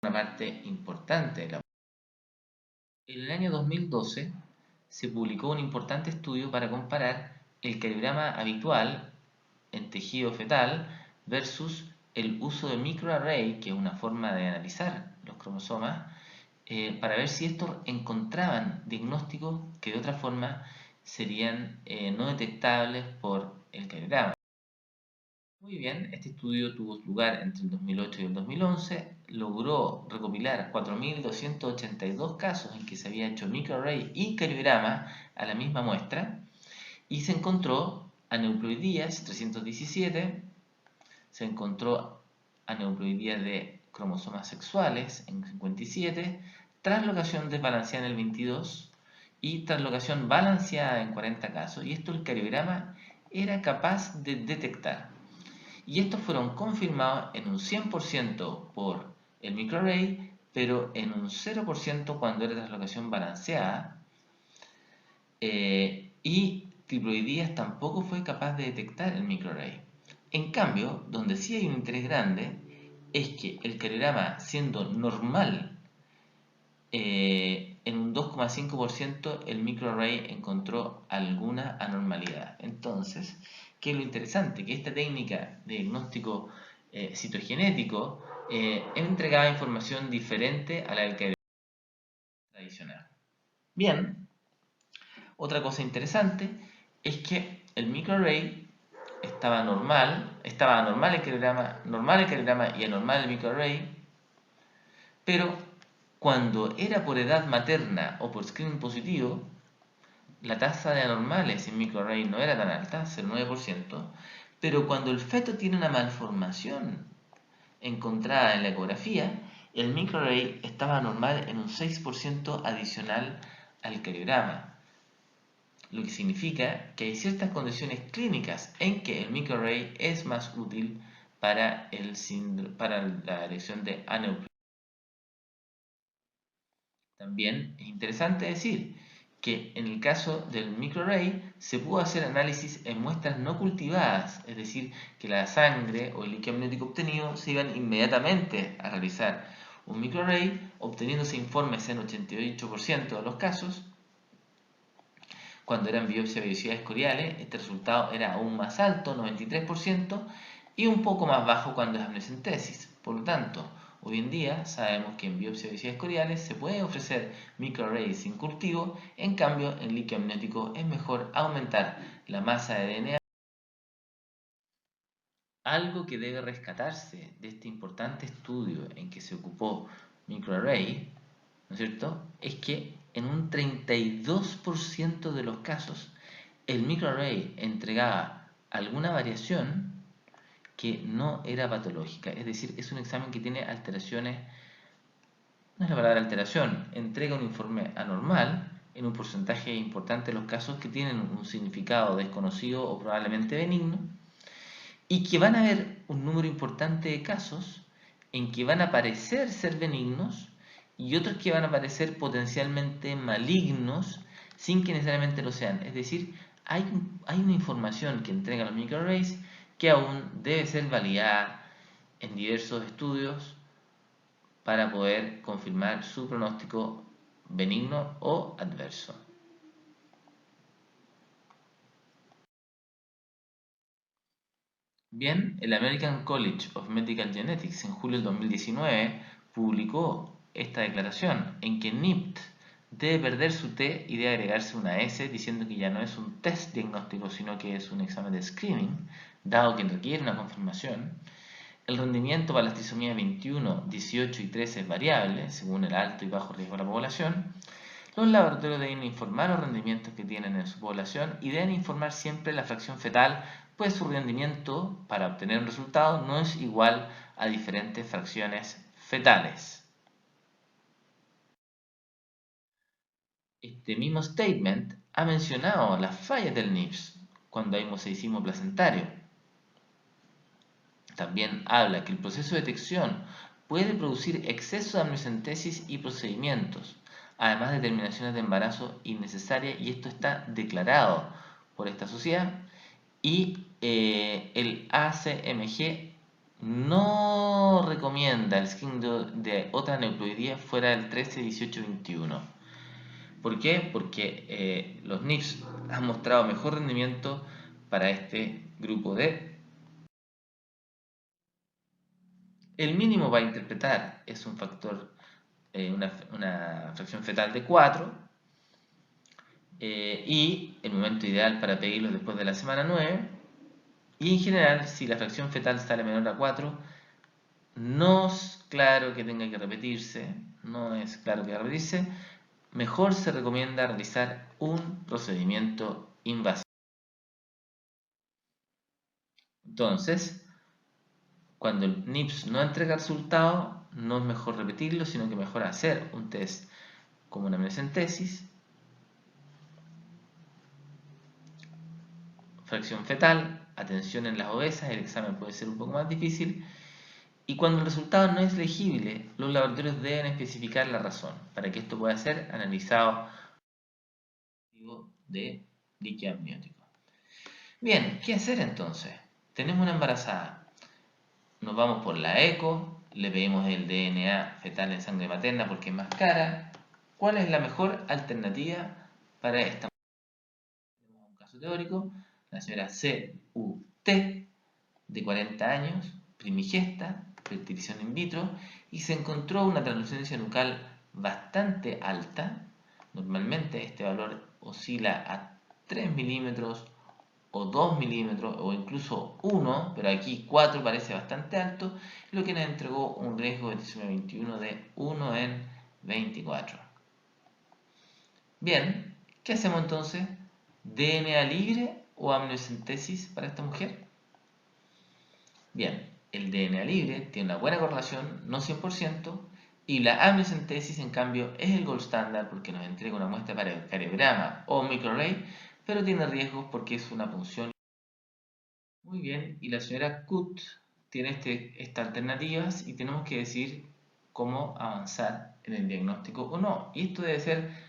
una parte importante de la. En el año 2012 se publicó un importante estudio para comparar el caliograma habitual en tejido fetal versus el uso de microarray, que es una forma de analizar los cromosomas, para ver si estos encontraban diagnósticos que de otra forma serían no detectables por el caliograma. Muy bien, este estudio tuvo lugar entre el 2008 y el 2011, logró recopilar 4.282 casos en que se había hecho microarray y caliograma a la misma muestra y se encontró aneuploidías 317, se encontró aneuploidías de cromosomas sexuales en 57, translocación desbalanceada en el 22 y translocación balanceada en 40 casos, y esto el caliograma era capaz de detectar. Y estos fueron confirmados en un 100% por el microarray, pero en un 0% cuando era translocación balanceada. Y triploidías tampoco fue capaz de detectar el microarray. En cambio, donde sí hay un interés grande es que el caliograma, siendo normal, en un 2,5% el microarray encontró alguna anormalidad. Entonces, ¿qué es lo interesante? Que esta técnica de diagnóstico citogenético entregaba información diferente a la del caliograma tradicional. Bien, otra cosa interesante es que el microarray estaba normal el caliograma y anormal el microarray, pero cuando era por edad materna o por screening positivo, la tasa de anormales en microarray no era tan alta, 0,9%, pero cuando el feto tiene una malformación encontrada en la ecografía, el microarray estaba normal en un 6% adicional al caliograma, lo que significa que hay ciertas condiciones clínicas en que el microarray es más útil para la elección de aneuploidía. También es interesante decir que en el caso del microarray se pudo hacer análisis en muestras no cultivadas, es decir, que la sangre o el líquido amniótico obtenido se iban inmediatamente a realizar un microarray, obteniéndose informes en 88% de los casos. Cuando eran biopsias vesicadas escoriales, este resultado era aún más alto, 93%, y un poco más bajo cuando es amniocentesis. Por lo tanto, hoy en día sabemos que en biopsias vesicadas escoriales se puede ofrecer microarrays sin cultivo, en cambio en líquido amniótico es mejor aumentar la masa de DNA. Algo que debe rescatarse de este importante estudio en que se ocupó microarray, ¿no es cierto?, es que en un 32% de los casos el microarray entregaba alguna variación que no era patológica, es decir, es un examen que tiene alteraciones, no es la palabra alteración, entrega un informe anormal en un porcentaje importante de los casos que tienen un significado desconocido o probablemente benigno, y que van a haber un número importante de casos en que van a parecer ser benignos y otros que van a parecer potencialmente malignos sin que necesariamente lo sean. Es decir, hay una información que entregan los microarrays que aún debe ser validada en diversos estudios para poder confirmar su pronóstico benigno o adverso. Bien, el American College of Medical Genetics en julio del 2019 publicó esta declaración en que NIPT debe perder su T y debe agregarse una S, diciendo que ya no es un test diagnóstico sino que es un examen de screening, dado que requiere una confirmación. El rendimiento para las trisomías 21, 18 y 13 es variable según el alto y bajo riesgo de la población. Los laboratorios deben informar los rendimientos que tienen en su población y deben informar siempre la fracción fetal, pues su rendimiento para obtener un resultado no es igual a diferentes fracciones fetales. Este mismo statement ha mencionado las fallas del NIPS cuando hay mosaicismo placentario. También habla que el proceso de detección puede producir exceso de amniocentesis y procedimientos, además de terminaciones de embarazo innecesarias, y esto está declarado por esta sociedad. Y el ACMG no recomienda el screening de otra nucleoidía fuera del 13, 18, 21. ¿Por qué? Porque los NIPS han mostrado mejor rendimiento para este grupo de... El mínimo para interpretar es un factor, una fracción fetal de 4, y el momento ideal para pedirlos después de la semana 9. Y en general, si la fracción fetal sale menor a 4, no es claro que tenga que repetirse, mejor se recomienda realizar un procedimiento invasivo. Entonces, cuando el NIPS no entrega resultado, no es mejor repetirlo, sino que mejor hacer un test como una amniocentesis, fracción fetal, atención en las obesas, el examen puede ser un poco más difícil. Y cuando el resultado no es legible, los laboratorios deben especificar la razón para que esto pueda ser analizado de líquido amniótico. Bien, ¿qué hacer entonces? Tenemos una embarazada, nos vamos por la eco, le pedimos el DNA fetal en sangre materna porque es más cara. ¿Cuál es la mejor alternativa para esta mujer? Tenemos un caso teórico, la señora C.U.T. de 40 años, primigesta, fertilización in vitro, y se encontró una translucencia nucal bastante alta. Normalmente este valor oscila a 3 milímetros o 2 milímetros o incluso 1, pero aquí 4 parece bastante alto, lo que nos entregó un riesgo de trisomía 21 de 1 en 24. Bien, ¿qué hacemos entonces? ¿DNA libre o amniocentesis para esta mujer? Bien, el DNA libre tiene una buena correlación, no 100%, y la amniocentesis, en cambio, es el gold standard porque nos entrega una muestra para cariograma o microarray, pero tiene riesgos porque es una punción. Muy bien, y la señora Kut tiene estas alternativas y tenemos que decir cómo avanzar en el diagnóstico o no. Y esto debe ser